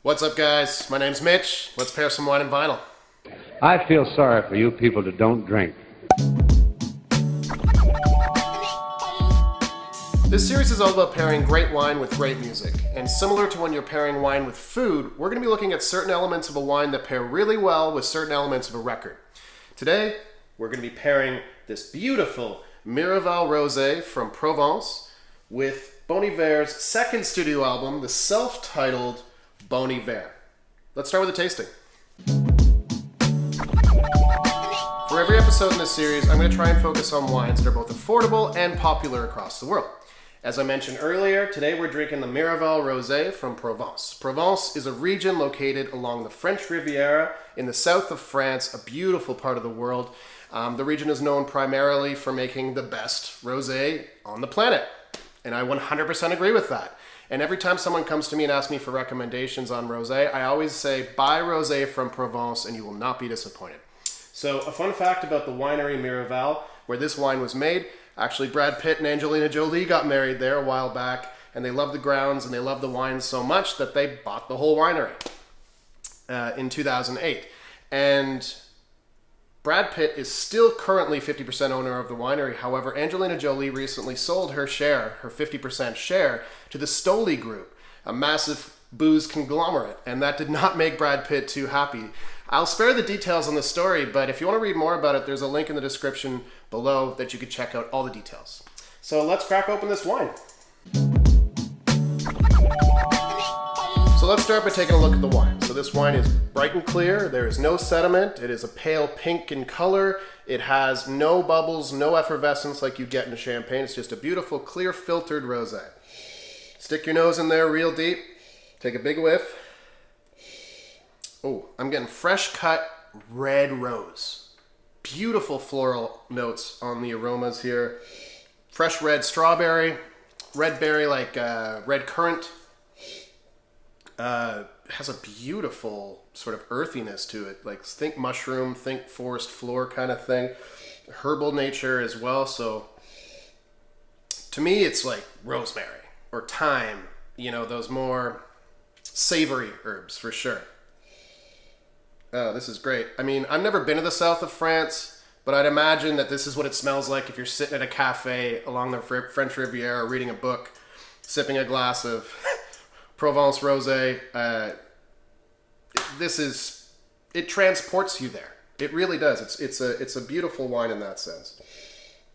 What's up, guys? My name's Mitch. Let's pair some wine and vinyl. I feel sorry for you people that don't drink. This series is all about pairing great wine with great music. And similar to when you're pairing wine with food, we're going to be looking at certain elements of a wine that pair really well with certain elements of a record. Today, we're going to be pairing this beautiful Miraval Rosé from Provence with Bon Iver's second studio album, the self-titled Bon Iver. Let's start with the tasting. For every episode in this series, I'm going to try and focus on wines that are both affordable and popular across the world. As I mentioned earlier, today we're drinking the Miraval Rosé from Provence. Provence is a region located along the French Riviera in the south of France, a beautiful part of the world. The region is known primarily for making the best rosé on the planet. And I 100% agree with that. And every time someone comes to me and asks me for recommendations on rosé, I always say, buy rosé from Provence and you will not be disappointed. So a fun fact about the winery Miraval, where this wine was made, actually Brad Pitt and Angelina Jolie got married there a while back, and they loved the grounds and they loved the wine so much that they bought the whole winery in 2008. And Brad Pitt is still currently 50% owner of the winery. However, Angelina Jolie recently sold her share, her 50% share, to the Stoli Group, a massive booze conglomerate, and that did not make Brad Pitt too happy. I'll spare the details on the story, but if you want to read more about it, there's a link in the description below that you could check out all the details. So let's crack open this wine. So let's start by taking a look at the wine. So this wine is bright and clear. There is no sediment. It is a pale pink in color. It has no bubbles, no effervescence like you get in champagne. It's just a beautiful, clear, filtered rosé. Stick your nose in there real deep. Take a big whiff. Oh, I'm getting fresh cut red rose. Beautiful floral notes on the aromas here. Fresh red strawberry, red berry like red currant. Has a beautiful sort of earthiness to it. Like think mushroom, think forest floor kind of thing. Herbal nature as well. So to me, it's like rosemary or thyme. You know, those more savory herbs for sure. Oh, this is great. I mean, I've never been to the south of France, but I'd imagine that this is what it smells like if you're sitting at a cafe along the French Riviera reading a book, sipping a glass of Provence Rosé. It transports you there. It really does. It's a beautiful wine in that sense.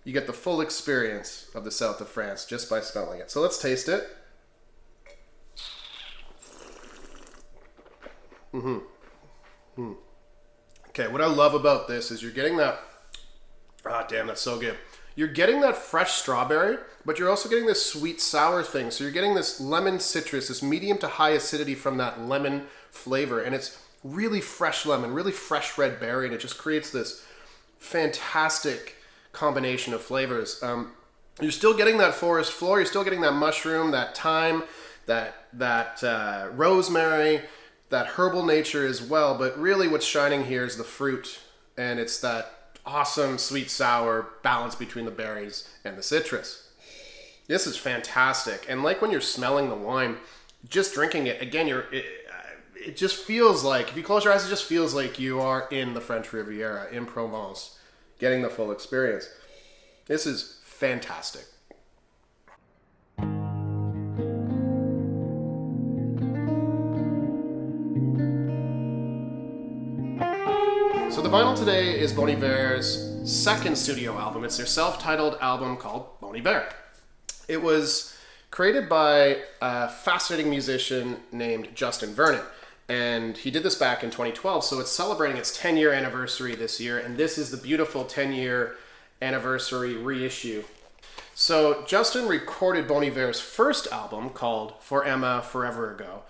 You get the full experience of the south of France just by smelling it. So let's taste it. Okay, what I love about this is you're getting that, damn, that's so good. You're getting that fresh strawberry, but you're also getting this sweet sour thing. So you're getting this lemon citrus, this medium to high acidity from that lemon flavor. And it's really fresh lemon, really fresh red berry. And it just creates this fantastic combination of flavors. You're still getting that forest floor. You're still getting that mushroom, that thyme, that rosemary, that herbal nature as well. But really what's shining here is the fruit. And it's that awesome sweet sour balance between the berries and the citrus. This is fantastic. And like when you're smelling the wine, just drinking it, again, it just feels like, if you close your eyes, it just feels like you are in the French Riviera, in Provence, getting the full experience. This is fantastic. So the vinyl today is Bon Iver's second studio album. It's their self-titled album called Bon Iver. It was created by a fascinating musician named Justin Vernon. And he did this back in 2012, so it's celebrating its 10-year anniversary this year. And this is the beautiful 10-year anniversary reissue. So Justin recorded Bon Iver's first album called For Emma Forever Ago,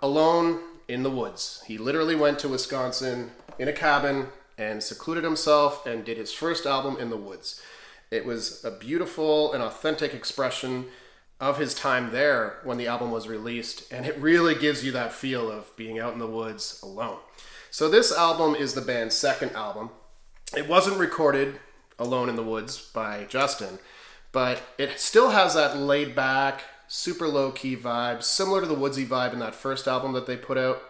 alone in the woods. He literally went to Wisconsin in a cabin and secluded himself and did his first album in the woods. It was a beautiful and authentic expression of his time there when the album was released, and it really gives you that feel of being out in the woods alone. So this album is the band's second album. It wasn't recorded alone in the woods by Justin, but it still has that laid back, super low-key vibe, similar to the woodsy vibe in that first album that they put out.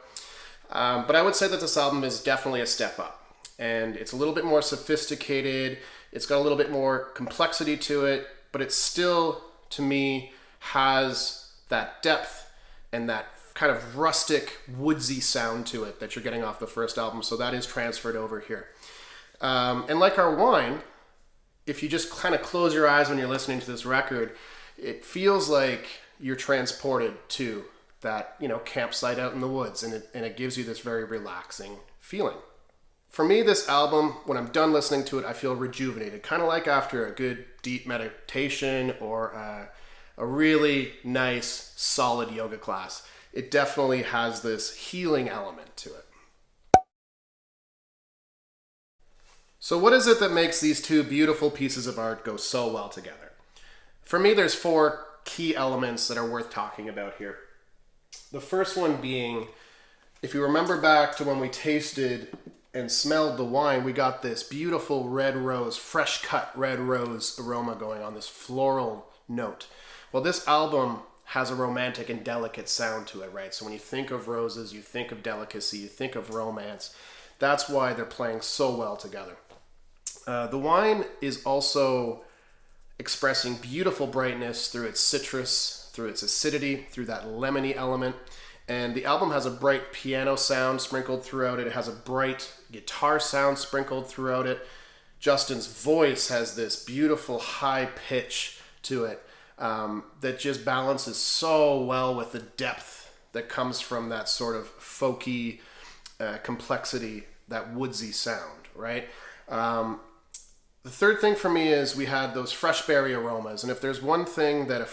But I would say that this album is definitely a step up. And it's a little bit more sophisticated. It's got a little bit more complexity to it, but it still, to me, has that depth and that kind of rustic, woodsy sound to it that you're getting off the first album. So that is transferred over here. And like our wine, if you just kind of close your eyes when you're listening to this record, it feels like you're transported to that, campsite out in the woods, and it gives you this very relaxing feeling. For me, this album, when I'm done listening to it, I feel rejuvenated, kind of like after a good deep meditation or a really nice, solid yoga class. It definitely has this healing element to it. So what is it that makes these two beautiful pieces of art go so well together? For me, there's 4 key elements that are worth talking about here. The first one being, if you remember back to when we tasted and smelled the wine, we got this beautiful red rose, fresh cut red rose aroma going on, this floral note. Well, this album has a romantic and delicate sound to it, right? So when you think of roses, you think of delicacy, you think of romance. That's why they're playing so well together. The wine is also expressing beautiful brightness through its citrus, through its acidity, through that lemony element. And the album has a bright piano sound sprinkled throughout it. It has a bright guitar sound sprinkled throughout it. Justin's voice has this beautiful high pitch to it that just balances so well with the depth that comes from that sort of folky complexity, that woodsy sound, right? The third thing for me is we had those fresh berry aromas. And if there's one thing that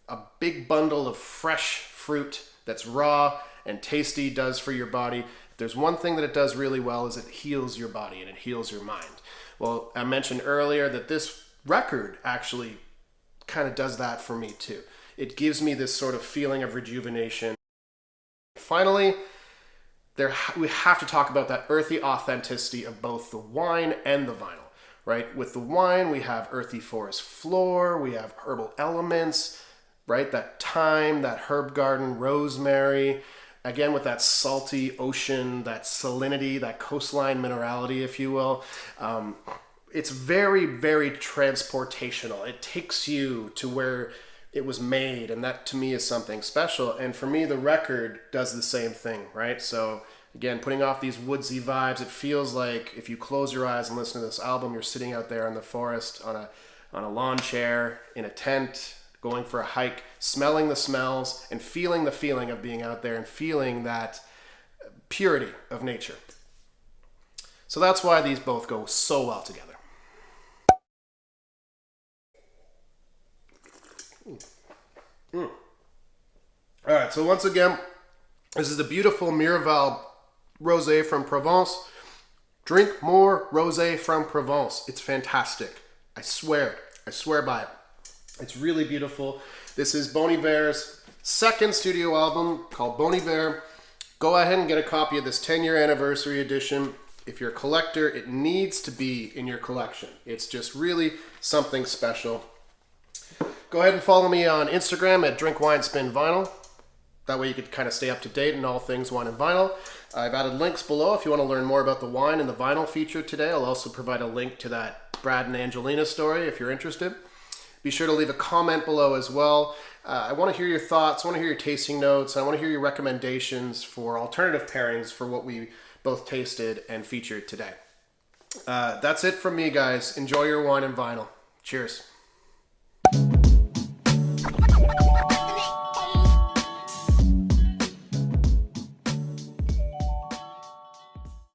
a big bundle of fresh fruit that's raw and tasty does for your body, if there's one thing that it does really well, is it heals your body and it heals your mind. Well, I mentioned earlier that this record actually kind of does that for me too. It gives me this sort of feeling of rejuvenation. Finally, we have to talk about that earthy authenticity of both the wine and the vinyl, right? With the wine, we have earthy forest floor, we have herbal elements, right? That thyme, that herb garden, rosemary, again with that salty ocean, that salinity, that coastline minerality, if you will. It's very, very transportational. It takes you to where it was made, and that to me is something special. And for me, the record does the same thing, right? So again, putting off these woodsy vibes, it feels like if you close your eyes and listen to this album, you're sitting out there in the forest on a lawn chair, in a tent, going for a hike, smelling the smells and feeling the feeling of being out there and feeling that purity of nature. So that's why these both go so well together. All right, so once again, this is the beautiful Miraval Rosé from Provence. Drink more Rosé from Provence. It's fantastic. I swear by it. It's really beautiful. This is Bon Iver's second studio album called Bon Iver. Go ahead and get a copy of this 10-year anniversary edition. If you're a collector, it needs to be in your collection. It's just really something special. Go ahead and follow me on Instagram at DrinkWineSpinVinyl. That way you could kind of stay up to date on all things wine and vinyl. I've added links below if you want to learn more about the wine and the vinyl feature today. I'll also provide a link to that Brad and Angelina story if you're interested. Be sure to leave a comment below as well. I want to hear your thoughts. I want to hear your tasting notes. I want to hear your recommendations for alternative pairings for what we both tasted and featured today. That's it from me, guys. Enjoy your wine and vinyl. Cheers.